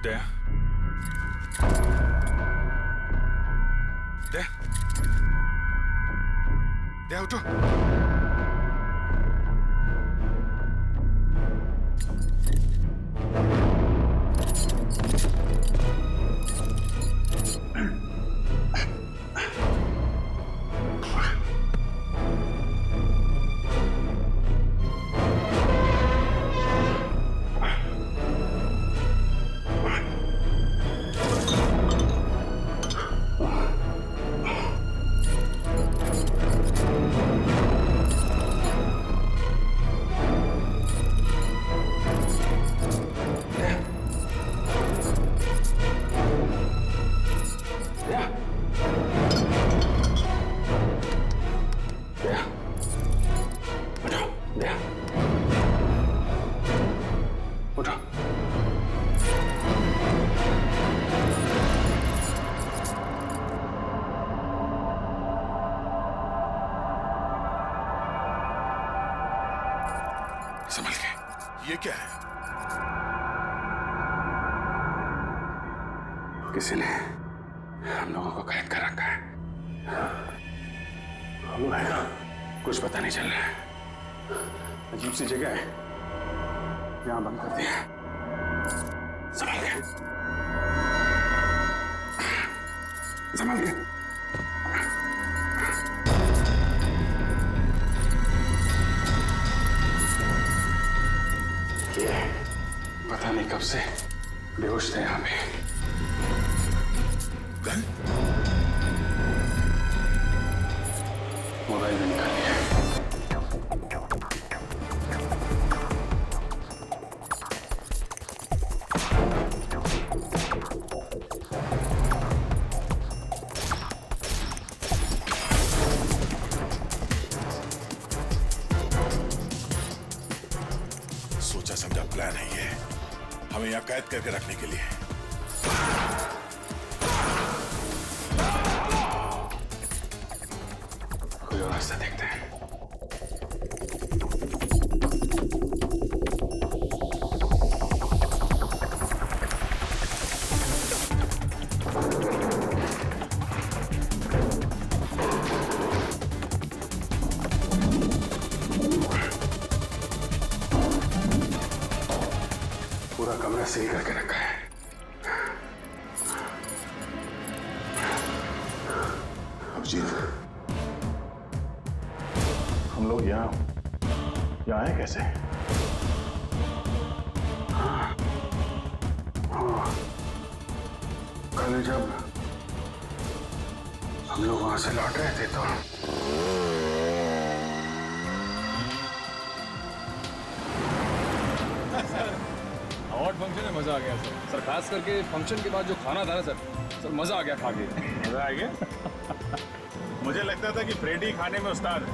दया, दया, दया उठो। संभल के। ये क्या है? किसी ने हम लोगों को कैद कर रखा है। हम है ना, कुछ पता नहीं चल रहा है। अजीब सी जगह है, यहां बंद कर दिया। संभल के, संभल के। पता नहीं कब से बेहोश थे यहाँ पे। गन? मोबाइल में निकाल लिया। सोचा समझा प्लान है ये, हमें यहाँ कैद करके रखने के लिए। कोई और रास्ता देखते हैं। पूरा कमरा सील करके रखा है। अभिजीत, हम लोग यहाँ आए कैसे? कल जब हम लोग वहां से लौट रहे थे तो अवार्ड फंक्शन में मजा आ गया सर। खास करके फंक्शन के बाद जो खाना था ना सर मजा आ गया खा के। मजा आ गया? मुझे लगता था कि फ्रेडी खाने में उस्ताद है।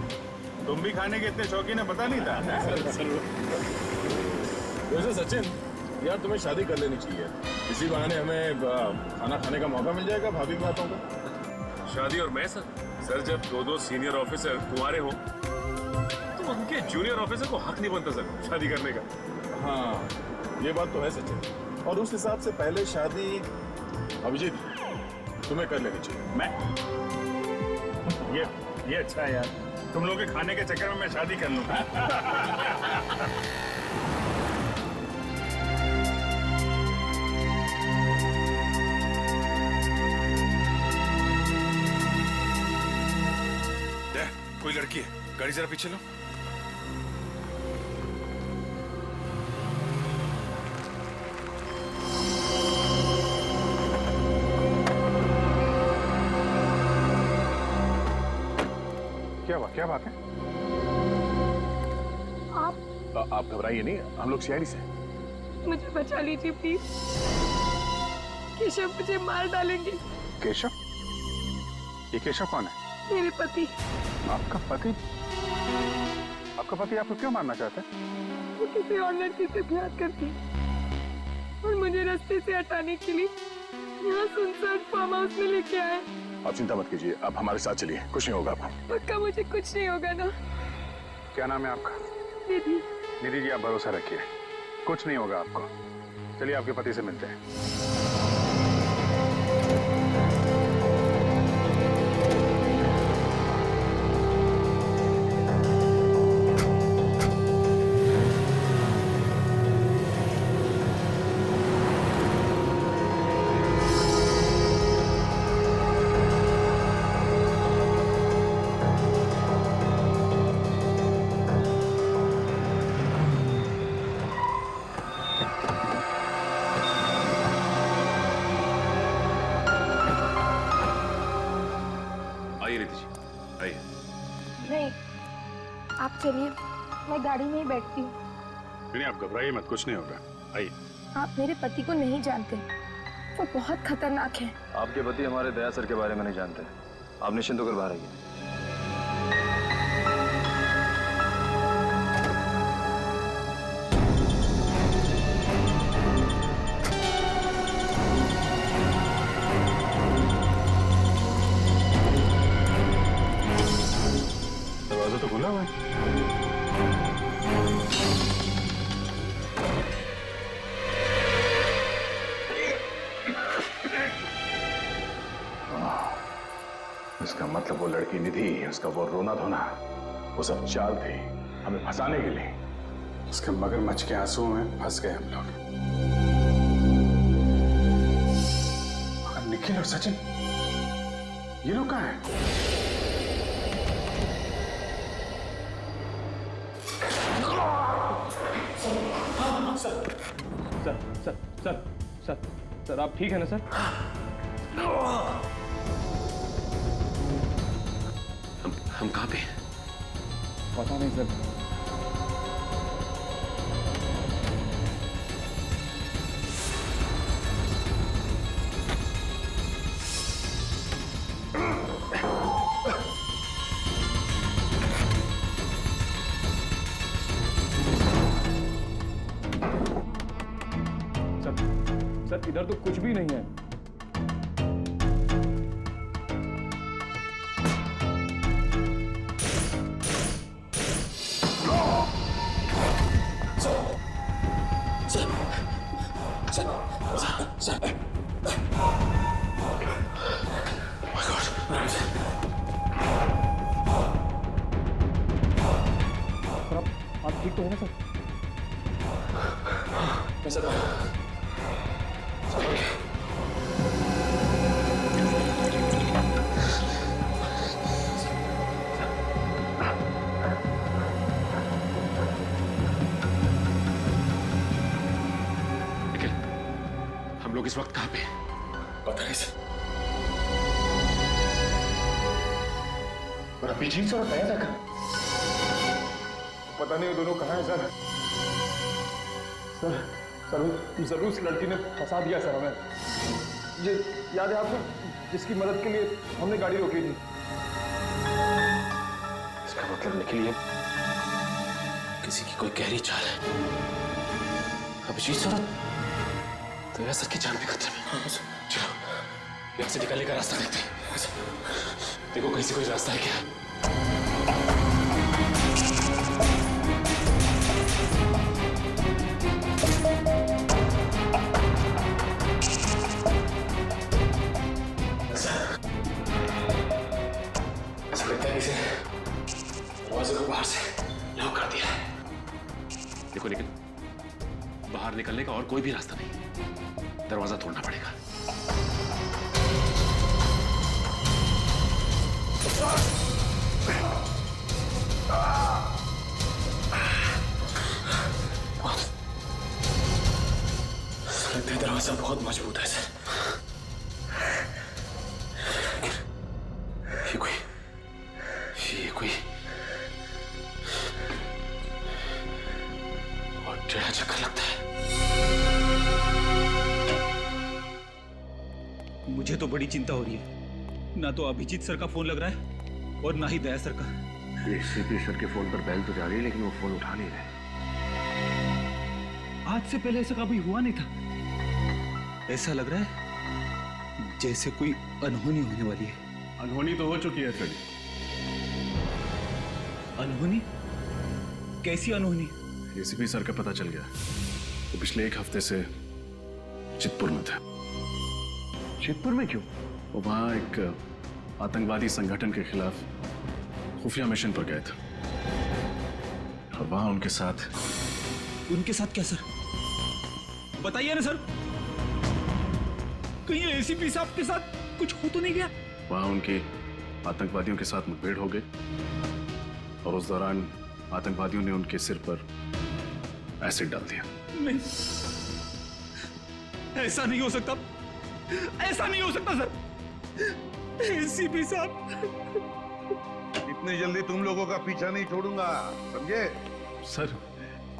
तुम भी खाने के इतने शौकीन है, पता नहीं था। वैसे सचिन यार, तुम्हें शादी कर लेनी चाहिए। इसी बहाने हमें खाना खाने का मौका मिल जाएगा भाभी बातों का। शादी और मैं सर जब दो सीनियर ऑफिसर कुंवारे हो तो उनके जूनियर ऑफिसर को हक नहीं बनता सर शादी करने का। हाँ, ये बात तो है सचिन। और उस हिसाब से पहले शादी अभिजीत तुम्हें कर लेनी चाहिए। मैं ये अच्छा है यार, तुम लोग के खाने के चक्कर में मैं शादी कर लूं। कोई लड़की है, गाड़ी जरा पीछे लो। क्या बात है? आप घबराइए नहीं, हम लोग सीआईडी से। मुझे बचा लीजिए प्लीज। केशव मुझे मार डालेंगे। केशव? ये केशव कौन है? मेरे पति। आपका पति? आपका पति आपको क्यों मारना चाहता है? वो किसी और लड़की से प्यार करती और मुझे रास्ते से हटाने के लिए यहाँ सुनसान फार्म हाउस में लेके आए। आप चिंता मत कीजिए, आप हमारे साथ चलिए, कुछ नहीं होगा आपको। पक्का मुझे कुछ नहीं होगा ना? क्या नाम है आपका? दीदी। निधि जी, आप भरोसा रखिए, कुछ नहीं होगा आपको। चलिए आपके पति से मिलते हैं। आइए रीति जी, आइए। नहीं, आप चलिए, मैं गाड़ी में ही बैठती हूँ। नहीं आप घबराइए मत, कुछ नहीं होगा, आइए। आप मेरे पति को नहीं जानते, वो बहुत खतरनाक है। आपके पति हमारे दया सर के बारे में नहीं जानते। आप निश्चिंत होकर बाहर आइए। दरवाजा तो खुला हुआ है। इसका मतलब वो लड़की निधि, उसका वो रोना धोना, वो सब चाल थी हमें फंसाने के लिए। उसके मगरमच्छ के आंसुओं में फंस गए हम लोग। मगर निखिल और सचिन, ये लोग कहाँ हैं? सर आप ठीक है ना सर? हम कहाँ पे? पता नहीं सर। सर इधर तो कुछ भी नहीं है। आप ठीक तो है ना सर? निखिल, हम लोग इस वक्त कहाँ पे? पता नहीं सर। और अभिजीत सर बताया था कहाँ? पता नहीं वो दोनों कहाँ हैं सर। सर जरूर उस लड़की ने फंसा दिया सर हमें। ये याद है आपको, जिसकी मदद के लिए हमने गाड़ी रोकी थी? इसका मतलब निखिल ये किसी की कोई गहरी चाल है। अभिजीत सर तो यह सर की जान भी खतरे में। चलो यहाँ से निकलने का रास्ता देखते हैं। देखो कहीं से कोई रास्ता है क्या? ऐसा लगता है इसे दरवाजे को बाहर से लॉक कर दिया है। देखो निखिल, बाहर निकलने का और कोई भी रास्ता नहीं, दरवाजा तोड़ना पड़ेगा। लगता है दरवाजा बहुत मजबूत है सर। ये कोई और टेढ़ा चक्कर लगता है। मुझे तो बड़ी चिंता हो रही है। ना तो अभिजीत सर का फोन लग रहा है और ना ही दया सर का। एसीपी सर के फोन पर बेल तो जा रही है लेकिन वो फोन उठा नहीं रहे। आज से पहले ऐसा कभी हुआ नहीं था। ऐसा लग रहा है जैसे कोई अनहोनी होने वाली है। अनहोनी तो हो चुकी है सर। अनहोनी? कैसी अनहोनी? एसीपी सर का पता चल गया। वो पिछले एक हफ्ते से चितपुर में थे। चितपुर में क्यों? वो वहां एक आतंकवादी संगठन के खिलाफ खुफिया मिशन पर गए थे और वहां उनके साथ क्या सर? बताइए ना सर, कहीं एसीपी साहब के साथ कुछ हो तो नहीं गया? वहां उनके आतंकवादियों के साथ मुठभेड़ हो गई और उस दौरान आतंकवादियों ने उनके सिर पर एसिड डाल दिया। नहीं, ऐसा नहीं हो सकता, ऐसा नहीं हो सकता सर। एसीपी साहब, इतनी जल्दी तुम लोगों का पीछा नहीं छोड़ूंगा, समझे? सर,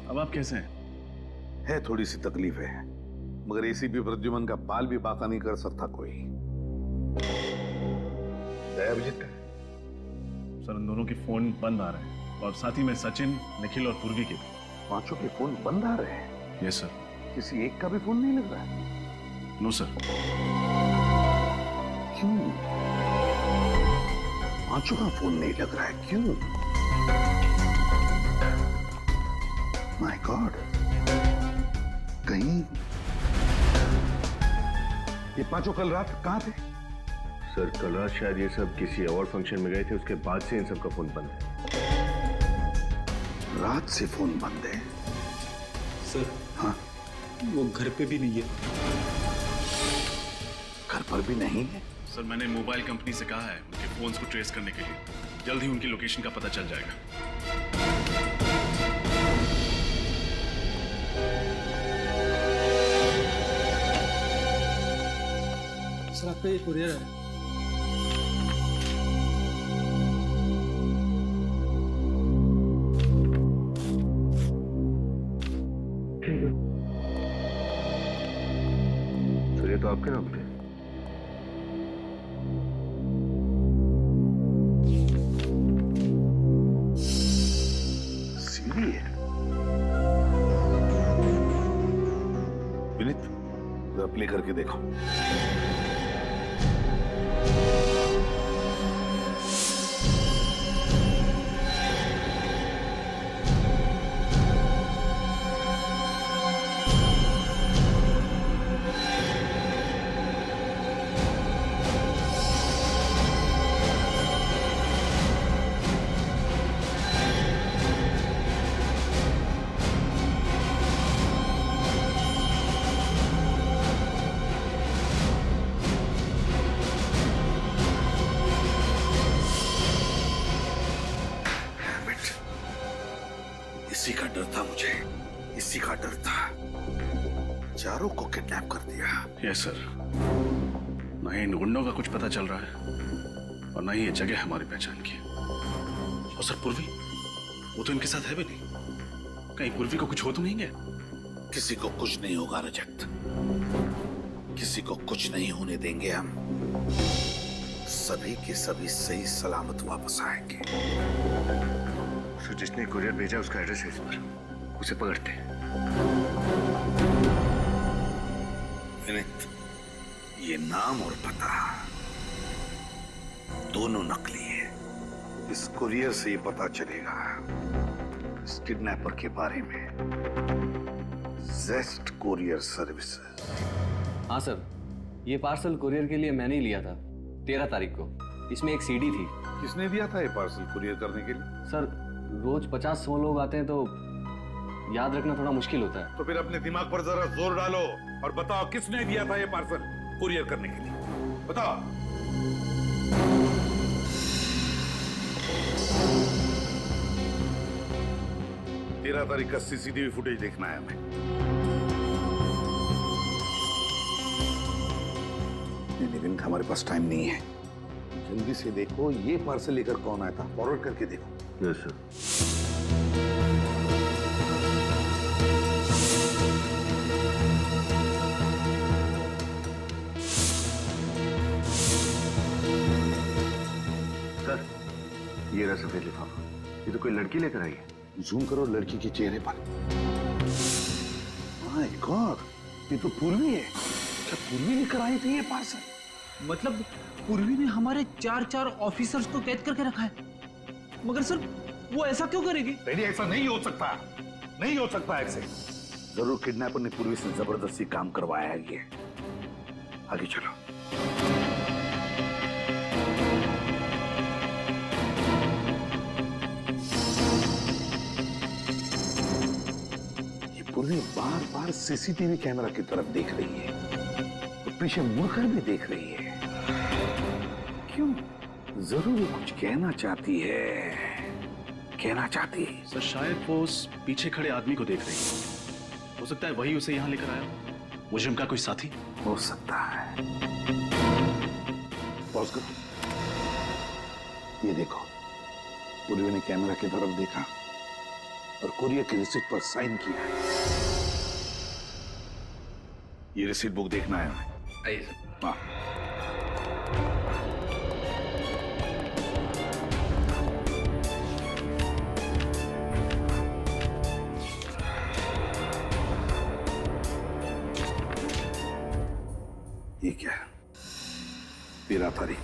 अब आप कैसे हैं? है थोड़ी सी तकलीफ है, मगर एसीपी प्रद्युमन का बाल भी बाका नहीं कर सकता कोई। अभिजीत का सर, उन दोनों के फोन बंद आ रहे हैं और साथ ही में सचिन, निखिल और पूर्वी के भी। पांचों के फोन बंद आ रहे हैं? Yes sir. किसी एक का भी फोन नहीं लग रहा है? No sir. क्यों? पांचों का फोन नहीं लग रहा है, क्यों? माय गॉड, कहीं ये पांचों कल रात कहां थे? सर कल रात शायद ये सब किसी अवार्ड फंक्शन में गए थे, उसके बाद से इन सब का फोन बंद है। रात से फोन बंद है? सर, हाँ, वो घर पे भी नहीं है। घर पर भी नहीं है? सर, मैंने मोबाइल कंपनी से कहा है उनके फोन्स को ट्रेस करने के लिए। जल्द ही उनकी लोकेशन का पता चल जाएगा। सर, आपका ये कुरियर है। सर ये तो आपके नाम पे। सीधी है। विनीत, जरा प्ले करके देखो। इसी का डर था मुझे, इसी का डर था। चारों को किडनैप कर दिया। Yes sir. न ही इन गुंडों का कुछ पता चल रहा है और न ही ये जगह हमारी पहचान की। और सर, पूर्वी वो तो इनके साथ है भी नहीं। कहीं पूर्वी को कुछ हो तो नहीं गया? किसी को कुछ नहीं होगा रजत, किसी को कुछ नहीं होने देंगे हम। सभी के सभी सही सलामत वापस आएंगे। सर जिसने कुरियर भेजा उसका एड्रेस है इस पर, उसे पकड़ते हैं। विनीत, ये नाम और पता दोनों नकली है। इस कुरियर से ये पता चलेगा इस किडनैपर के बारे में। जेस्ट कुरियर सर्विसेज। हाँ सर, ये पार्सल कुरियर के लिए मैंने ही लिया था 13 तारीख को। इसमें एक सीडी थी। किसने दिया था ये पार्सल कुरियर करने के लिए? सर, रोज 50-100 लोग आते हैं तो याद रखना थोड़ा मुश्किल होता है। तो फिर अपने दिमाग पर जरा जोर डालो और बताओ किसने दिया था ये पार्सल कुरियर करने के लिए? बताओ। तेरह तारीख का सीसीटीवी फुटेज देखना है हमें। निविन, हमारे पास टाइम नहीं है, जल्दी से देखो ये पार्सल लेकर कौन आया था, फॉरवर्ड करके देखो। Yes sir. सर ये रहा सफेद लिफाफा, ये तो कोई लड़की लेकर आई है। जूम करो लड़की के चेहरे पर। माय गॉड, ये तो पूर्वी है। क्या पूर्वी लेकर आई थी ये पार्सल? मतलब पूर्वी ने हमारे 4 ऑफिसर्स को कैद करके रखा है। मगर सर, वो ऐसा क्यों करेगी? नहीं, ऐसा नहीं हो सकता, नहीं हो सकता ऐसे। जरूर किडनैपर ने पूर्वी से जबरदस्ती काम करवाया है ये। आगे चलो। ये पूर्वी बार बार सीसीटीवी कैमरा की तरफ देख रही है और पीछे मुड़कर भी देख रही है। क्यों? जरूर कुछ कहना चाहती है, कहना चाहती है। सर शायद वो उस पीछे खड़े आदमी को देख रही है। हो सकता है वही उसे यहां लेकर आया, मुजरिम का कोई साथी। हो सकता है। पॉज करो। ये देखो, पूर्वी ने कैमरा की तरफ देखा और कुरियर की रिसीट पर साइन किया है। ये रिसीट बुक देखना है हमें। आइए सर। हाँ। ये क्या है? 13 तारीख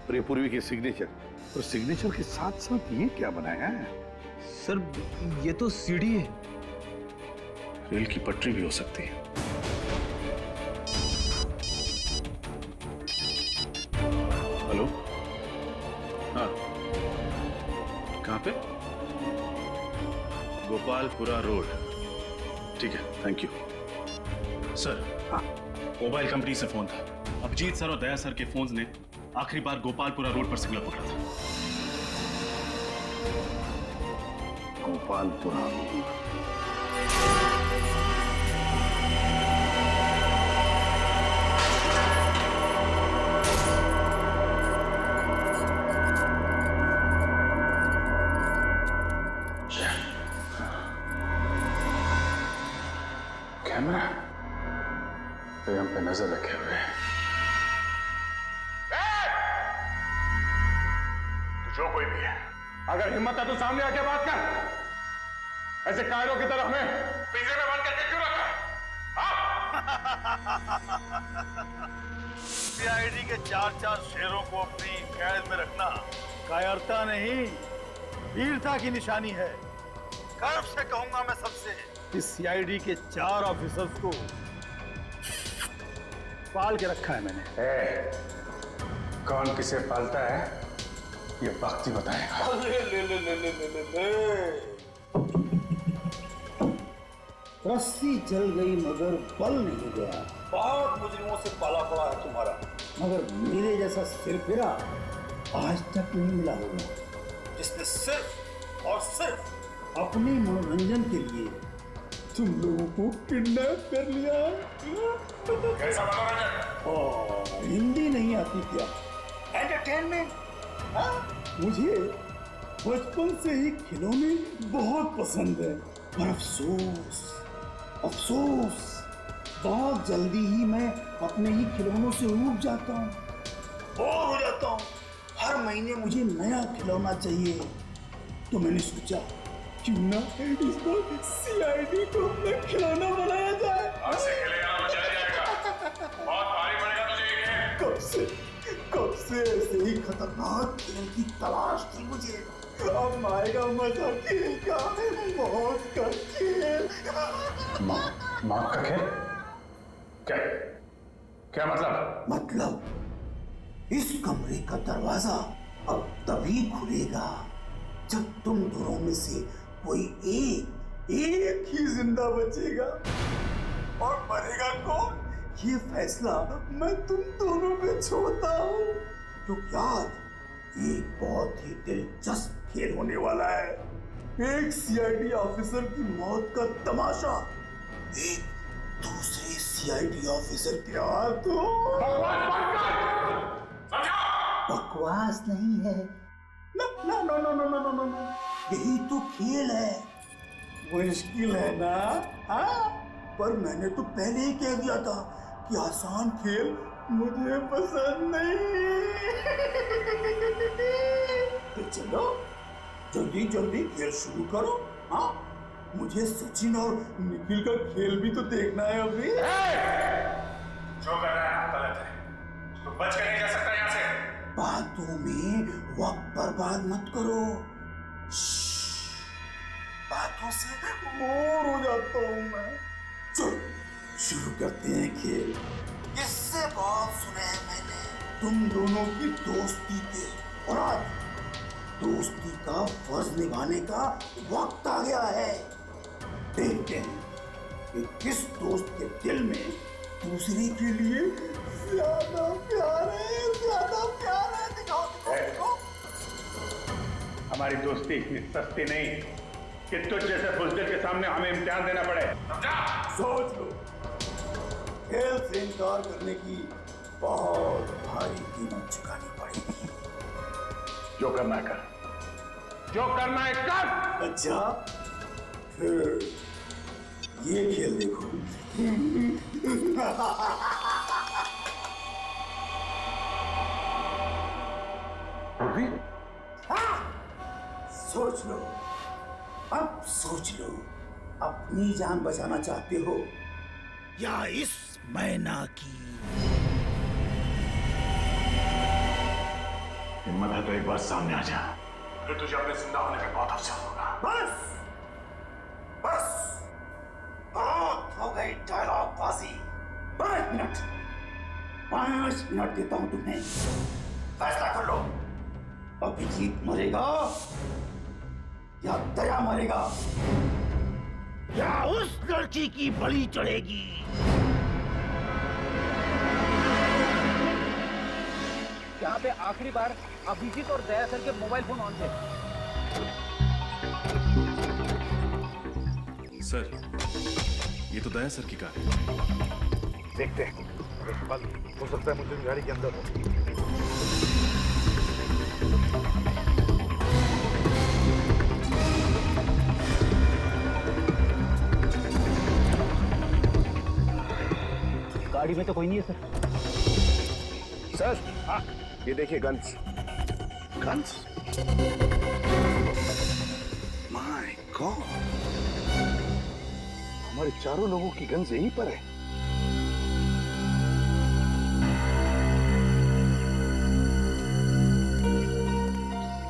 और ये पूर्वी की सिग्नेचर, और सिग्नेचर के साथ साथ ये क्या बनाया है? सर ये तो सीढ़ी है। रेल की पटरी भी हो सकती है। हेलो, हाँ, कहाँ पे? गोपालपुरा रोड। ठीक है, थैंक यू सर। हाँ। मोबाइल कंपनी से फोन था। अभिजीत सर और दया सर के फोन्स ने आखिरी बार गोपालपुरा रोड पर सिग्नल पकड़ा था। गोपालपुरा। कैमरा तो हम पे नजर रखे हुए हैं। तो जो कोई भी है, अगर हिम्मत है तो सामने आके बात कर। ऐसे कायरों की तरह हमें पिंजरे में बंद करके क्यों रखा है? सीआईडी के 4-4 शेरों को अपनी कैद में रखना कायरता नहीं, वीरता की निशानी है। गर्व से कहूंगा मैं सबसे, इस सीआईडी के 4 ऑफिसर्स को पाल के रखा है मैंने। कौन किसे पालता है ये वक्त ही बताएगा। रस्सी जल गई मगर बल नहीं गया। बहुत मुजरिमों से पाला पड़ा है तुम्हारा, मगर मेरे जैसा सिरफिरा आज तक नहीं मिला होगा जिसने सिर्फ और सिर्फ अपने मनोरंजन के लिए तुम लोगों को किडनैप कर लिया। कैसा मनोरंजन? हिंदी नहीं आती क्या? एंटरटेनमेंट। मुझे बचपन से ही खिलौने बहुत पसंद है, पर अफसोस अफसोस बहुत जल्दी ही मैं अपने ही खिलौनों से ऊब जाता हूँ, बोर हो जाता हूँ। हर महीने मुझे नया खिलौना चाहिए, तो मैंने सोचा क्यों ना इस बार सीआईडी को अपना खिलौना बनाया जाए। ऐसे खेलेगा तो चला जाएगा, बहुत भारी पड़ेगा तुझे ये गेम। कब से ऐसे ही खतरनाक खेल की तलाश थी मुझे। अब आएगा मजा खेल का, मौत का खेल। मौत का खेल? क्या मतलब इस कमरे का दरवाजा अब तभी खुलेगा जब तुम दोनों में से कोई एक ही जिंदा बचेगा, और मरेगा कौन ये फैसला मैं तुम दोनों पे छोड़ता हूँ। क्योंकि आज एक बहुत ही दिलचस्प खेल होने वाला है। एक सीआईडी ऑफिसर की मौत का तमाशा एक दूसरे सीआईडी ऑफिसर के हाथों। बकवास नहीं है, नो, यही तो खेल है। मुश्किल है ना? हाँ, पर मैंने तो पहले ही कह दिया था कि आसान खेल मुझे पसंद नहीं। तो चलो जल्दी जल्दी खेल शुरू करो। हाँ, मुझे सचिन और निखिल का खेल भी तो देखना है अभी। जो कर रहा है गलत है, तो बच कर नहीं जा सकता यहाँ से। बातों में वक्त बर्बाद मत करो। बातों से बोर हो जाता हूँ मैं। शुरू करते हैं खेल। किससे बहुत सुने हैं मैंने तुम दोनों की दोस्ती के, और आज दोस्ती का फर्ज निभाने का वक्त आ गया है। देखते हैं कि किस दोस्त के दिल में दूसरे के लिए ज्यादा प्यार है, ज्यादा प्यार है। दिखाओ दिखाओ। हमारी दोस्ती इतनी सस्ती नहीं कि तुझ जैसे बुज़दिल के सामने हमें इम्तिहान देना पड़े। समझा? सोच लो, खेल से इनकार करने की बहुत भारी कीमत चुकानी पड़ेगी। जो करना है कर, जो करना है कर। अच्छा, फिर ये खेल देखो। सोच लो, अब सोच लो, अपनी जान बचाना चाहते हो या इस मैना की? हिम्मत है तो एक बार सामने आ जा, फिर तुझे अपने जिंदा होने पे बहुत अफसोस होगा। बस बस, बहुत हो गई डायलॉग बाजी। 5 मिनट देता हूं तुम्हें, फैसला कर लो। अभिजीत मरेगा या दया मरेगा, या उस लड़की की बलि चढ़ेगी। यहाँ पे आखिरी बार अभिजीत और दया सर के मोबाइल फोन ऑन थे। सर, ये तो दया सर की कार है। देखते हैं, हो सकता है मुझे गाड़ी के अंदर हो। गाड़ी में तो कोई नहीं है सर। सर, हाँ, ये देखिए गन्स। गन्स? माय गॉड, हमारे चारों लोगों की गन्स यहीं पर है।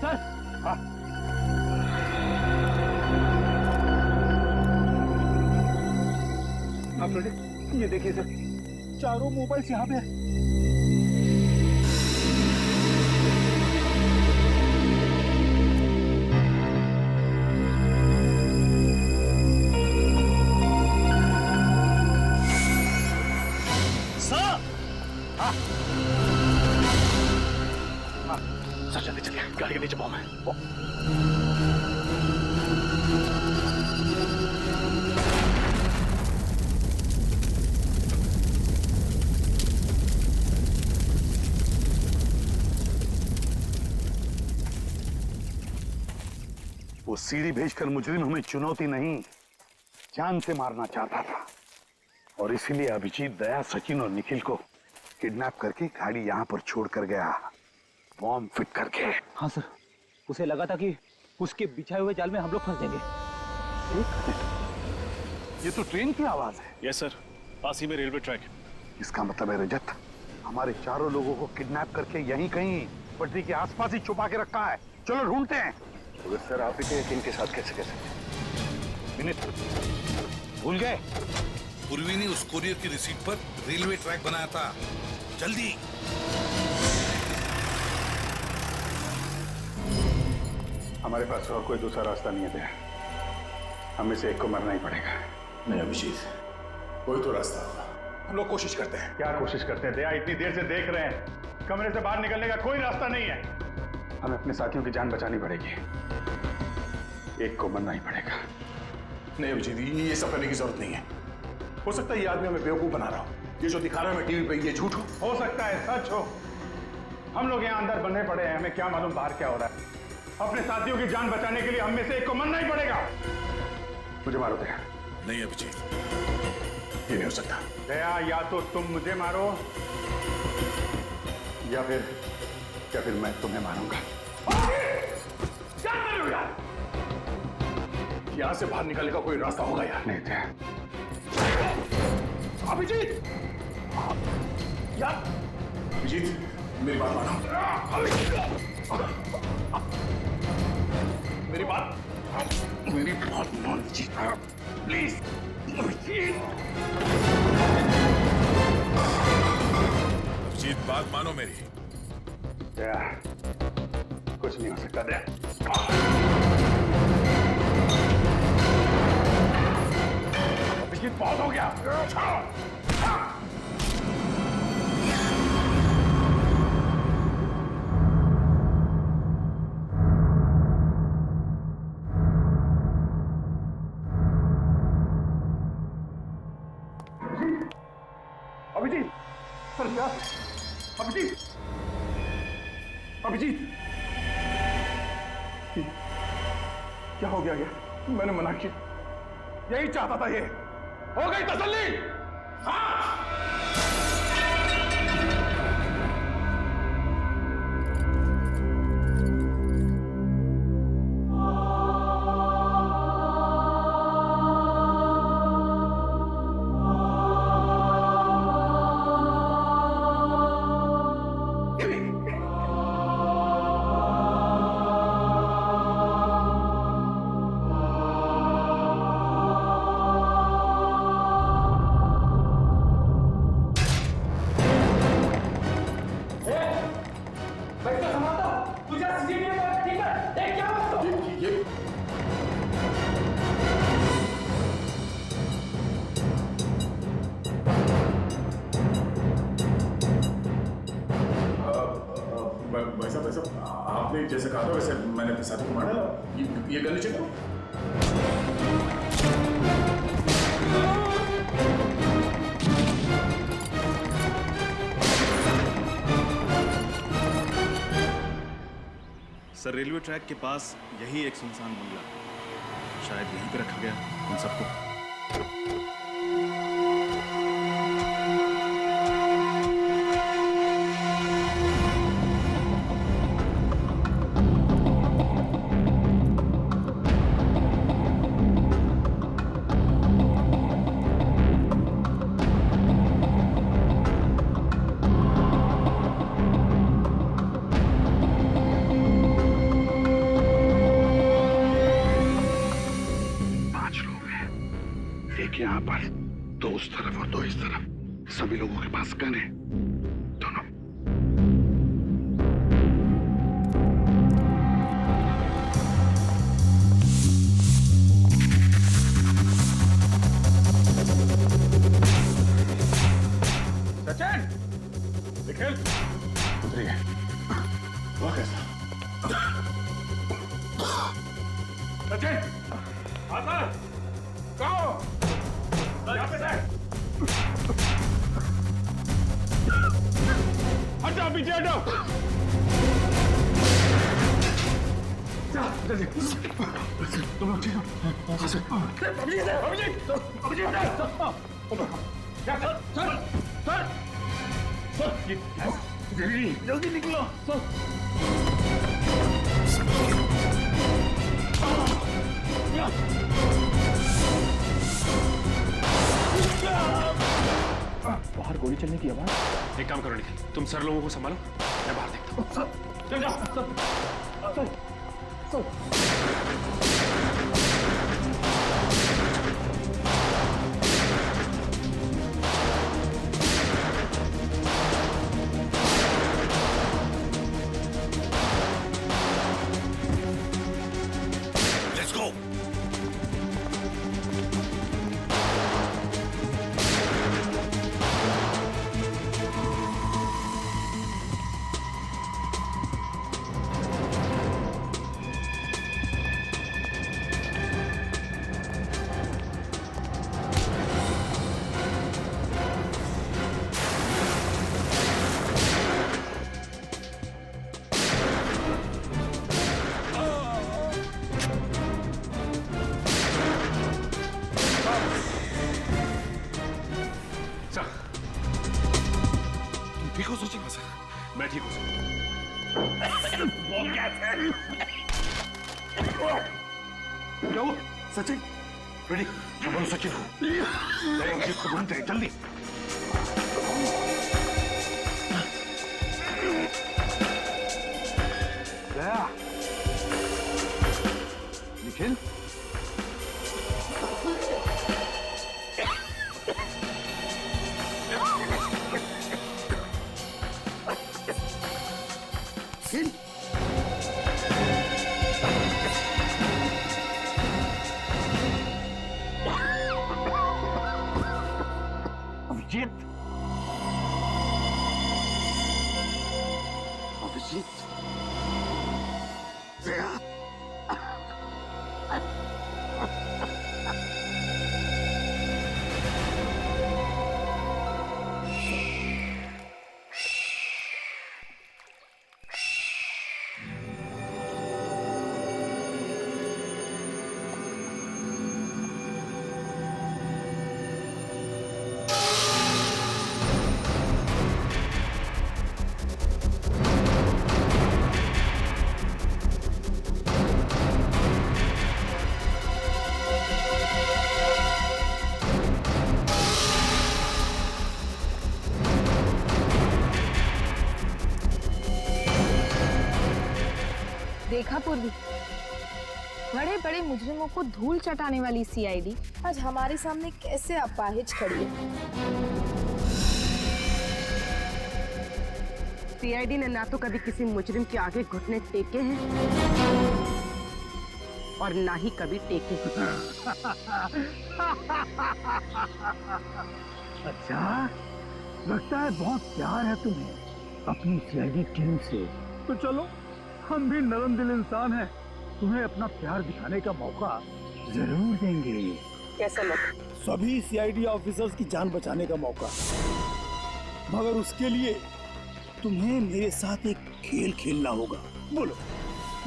सर, हाँ। आप ये देखिए सर, चारों मोबाइल्स यहाँ पे है। सर जल्दी चलिए, गाड़ी के नीचे बॉम्ब है। वो सीढ़ी भेजकर मुजरिम हमें चुनौती नहीं, जान से मारना चाहता था, और इसीलिए अभिजीत, दया, सचिन और निखिल को किडनैप करके गाड़ी यहाँ पर छोड़ कर गया, बॉम्ब फिट करके। हाँ सर, उसे लगा था कि उसके बिछाए हुए जाल में हम लोग फंस जाएंगे। ये तो ट्रेन की आवाज है। यस सर, पास ही में रेलवे ट्रैक है। इसका मतलब है रजत हमारे चारों लोगों को किडनैप करके यहीं कहीं पटरी के आसपास ही छुपा के रखा है। चलो ढूंढते हैं। तो सर, आप ही इनके साथ कैसे कह सकते? भूल गए? पूर्वी ने उस कोरियर की रिसीट पर रेलवे ट्रैक बनाया था। जल्दी। हमारे पास और कोई दूसरा रास्ता नहीं है दया, हमें से एक को मरना ही पड़ेगा। नहीं अभिजीत, कोई तो रास्ता होगा, हम लोग कोशिश करते हैं। क्या कोशिश करते हैं दया? इतनी देर से देख रहे हैं, कमरे से बाहर निकलने का कोई रास्ता नहीं है। हमें अपने साथियों की जान बचानी पड़ेगी, एक को मरना ही पड़ेगा। नहीं अभिजीत, ये सब करने की जरूरत नहीं है। हो सकता है ये आदमी हमें बेवकूफ बना रहा हो, ये जो दिखा रहा है हमें टीवी पे ये झूठ हो सकता है सच हो। हम लोग यहाँ अंदर बंधे पड़े हैं, हमें क्या मालूम बाहर क्या हो रहा है। अपने साथियों की जान बचाने के लिए हम में से एक को मरना ही पड़ेगा। मुझे मारो दया। नहीं अभिजीत, ये नहीं हो सकता। दया, या तो तुम मुझे मारो या फिर मैं तुम्हें मारूंगा। क्या कर रहे हो यार? यहां से बाहर निकलने का कोई रास्ता होगा यार? नहीं दया। अभिजीत, यार अभिजीत, मेरी बात मानो। मेरी बात मान लीजिए प्लीज। मानो मेरी। दया, कुछ नहीं हो सकता दया। अभिजीत बहुत हो गया। अभिजीत, सर क्या? अभिजीत, अभिजीत, क्या हो गया ये? मैंने मना किया, यही चाहता था ये। हो गई तसल्ली? हाँ। भाई साहब, आपने जैसे कहा था वैसे मैंने अपने साथी को मार डाला। ये करनी चाहिए। सर, रेलवे ट्रैक के पास यही एक सुनसान बंगला, शायद यहीं पे रखा गया उन सबको। यहाँ पर दो उस तरफ और दो इस तरफ, सभी लोगों के पास गन है, दोनों। सचिन, निखिल, उतरिए। वो कैसा? सचिन, आसर, कहो। यहाँ पे से। हटो, पीछे हटो। जल्दी। तुम लोग ठीक हो? अभिजीत, अभिजीत, अभिजीत, सर, जल्दी निकलो। बाहर गोली चलने की आवाज। एक काम करो निखिल, तुम सर लोगों को संभालो, मैं बाहर देखता हूँ। चल जाओ। Let's go. ठीक हो सचिन? मैं ठीक हूँ सर। बोल कैसे? क्या हुआ? सचिन, रेडी? बोलो सचिन को ढूंढते हैं, जल्दी। दया, निखिल, अभिजीत, जया, देखा पूर्वी, बड़े बड़े मुजरिमों को धूल चटाने वाली सीआईडी आज हमारे सामने कैसे अपाहिज खड़ी है। सीआईडी ने ना तो कभी किसी मुजरिम के आगे घुटने टेके हैं और ना ही कभी टेके। अच्छा, लगता है बहुत प्यार है तुम्हें अपनी सीआईडी टीम से। तो चलो, हम भी नरम दिल इंसान हैं, तुम्हें अपना प्यार दिखाने का मौका जरूर देंगे। कैसा लग? सभी सीआईडी ऑफिसर्स की जान बचाने का मौका, मगर उसके लिए तुम्हें मेरे साथ एक खेल खेलना होगा। बोलो,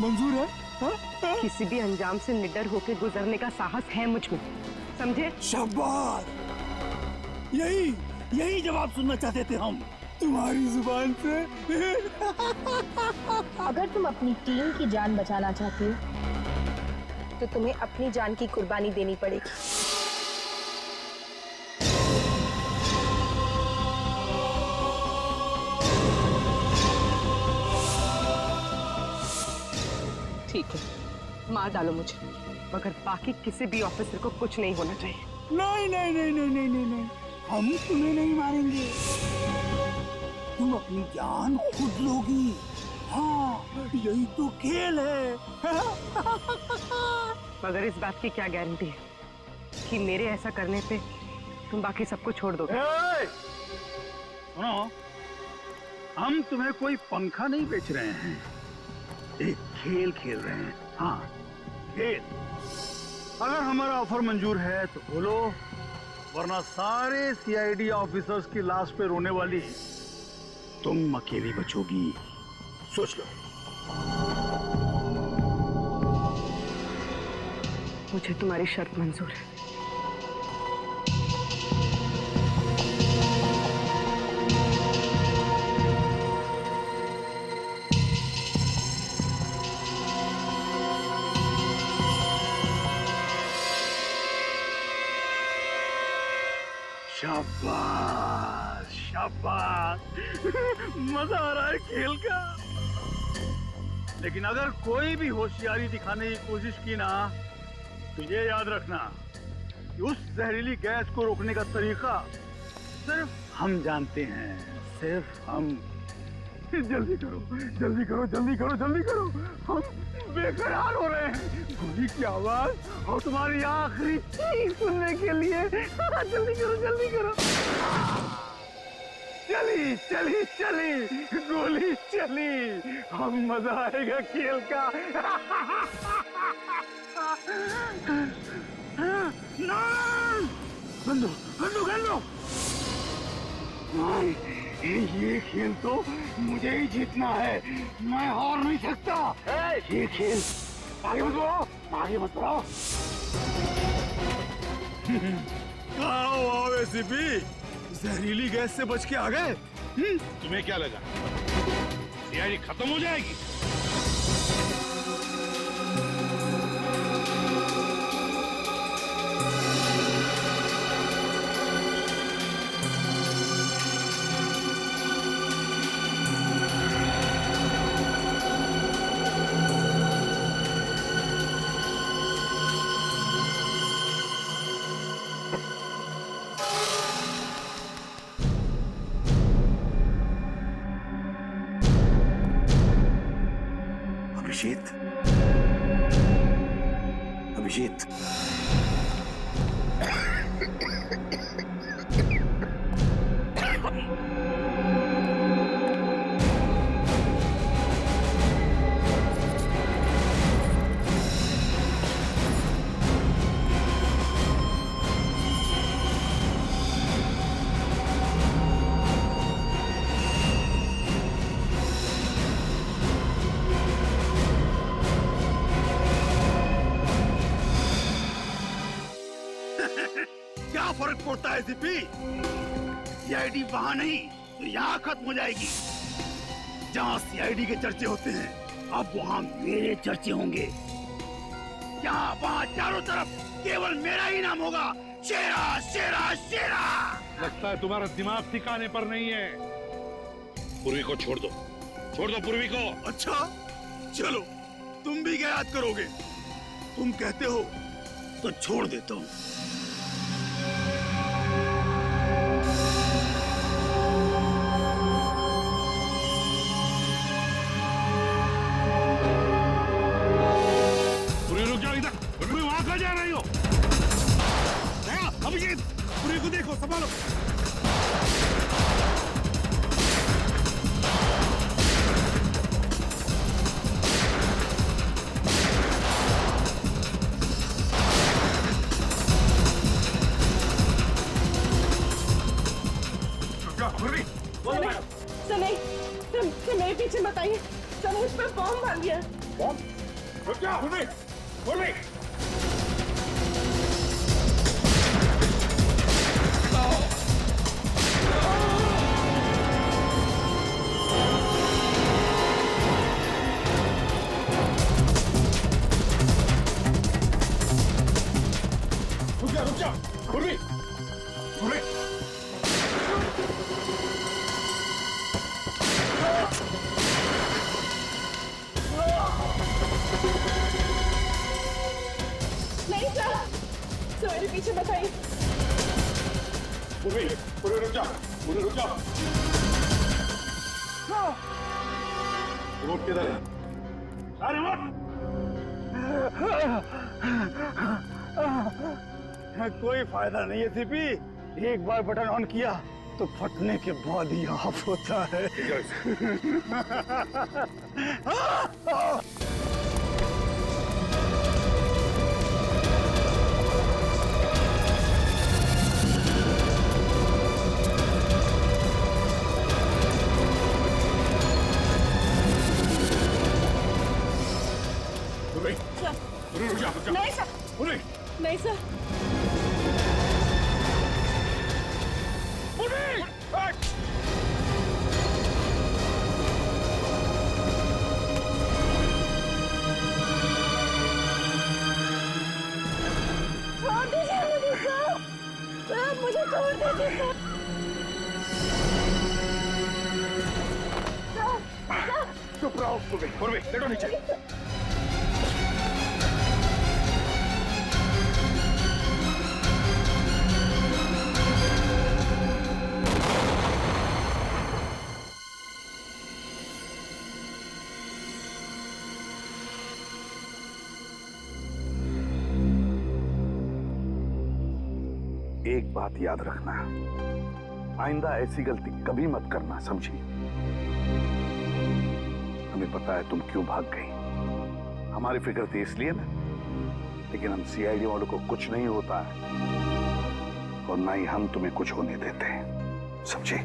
मंजूर है? हा? किसी भी अंजाम से निडर होकर गुजरने का साहस है मुझ में, समझे? शाबाश, यही जवाब सुनना चाहते थे हम तुम्हारी जुबान से। अगर तुम अपनी टीम की जान बचाना चाहती हो तो तुम्हें अपनी जान की कुर्बानी देनी पड़ेगी। ठीक है, मार डालो मुझे, मगर बाकी किसी भी ऑफिसर को कुछ नहीं होना चाहिए। नहीं नहीं नहीं नहीं नहीं नहीं नहीं, हम तुम्हें नहीं मारेंगे, तुम अपनी जान खुद लोगी। हाँ, यही तो खेल है। मगर इस बात की क्या गारंटी है कि मेरे ऐसा करने पे तुम बाकी सबको छोड़ दोगे? सुनो, हम तुम्हें कोई पंखा नहीं बेच रहे हैं, एक खेल खेल रहे हैं। हाँ, खेल। अगर हमारा ऑफर मंजूर है तो बोलो, वरना सारे सीआईडी ऑफिसर्स की लाश पे रोने वाली तुम अकेली बचोगी। सोच लो। मुझे तुम्हारी शर्त मंजूर है। शाबाश शाबाश, मजा आ रहा है खेल का। लेकिन अगर कोई भी होशियारी दिखाने की कोशिश की ना, तो ये याद रखना कि उस जहरीली गैस को रोकने का तरीका सिर्फ हम जानते हैं, सिर्फ हम। जल्दी करो जल्दी करो जल्दी करो जल्दी करो, हम बेकरार हो रहे हैं गोली की आवाज और तुम्हारी आखिरी चीख सुनने के लिए। जल्दी करो जल्दी करो। चली चली चली गोली चली, अब मजा आएगा खेल का। बंदो बंदो बंदो, ये खेल तो मुझे ही जीतना है, मैं हार नहीं सकता। ये खेल आगे मत बढ़ो, आगे मत बढ़ो। आओ आओ एसीपी, जहरीली गैस से बच के आ गए। तुम्हें क्या लगा सीआईडी खत्म हो जाएगी? अभिजीत, अभिजीत, है सीपी, सीआईडी वहां नहीं तो यहाँ खत्म हो जाएगी। जहाँ सीआईडी के चर्चे होते हैं अब वहाँ मेरे चर्चे होंगे। यहाँ वहाँ चारों तरफ केवल मेरा ही नाम होगा, शेरा शेरा शेरा। लगता है तुम्हारा दिमाग ठिकाने पर नहीं है। पूर्वी को छोड़ दो पूर्वी को। अच्छा चलो, तुम भी क्या याद करोगे? तुम कहते हो तो छोड़ देता हूँ। पूरी रुक जाओ इधर। पूरी वहां कहाँ जा रही हो? अभिजीत, पूरी को देखो, संभालो। सर मेरे पीछे मत आइए। सर मुझ पर बॉम्ब मार दिया। बॉम्ब? रुक जा, पूर्वी। रुक जा, पूर्वी। पूर्वी। नहीं सर, मेरे पीछे मत आइए। पूर्वी रुक जा, पूर्वी रुक जा। रिमोट किधर है? रिमोट। कोई फायदा नहीं है सीपी, एक बार बटन ऑन किया तो फटने के बाद ही ऑफ होता है। नहीं सर, नहीं सर। छोड़ दीजिए मुझे सर, मुझे छोड़ दीजिए सर। चुप रहो पूर्वी, लेटो नीचे। एक बात याद रखना, आइंदा ऐसी गलती कभी मत करना, समझी? हमें पता है तुम क्यों भाग गई, हमारी फिक्र थी इसलिए ना, लेकिन हम सीआईडी वालों को कुछ नहीं होता है और ना ही हम तुम्हें कुछ होने देते हैं, समझे?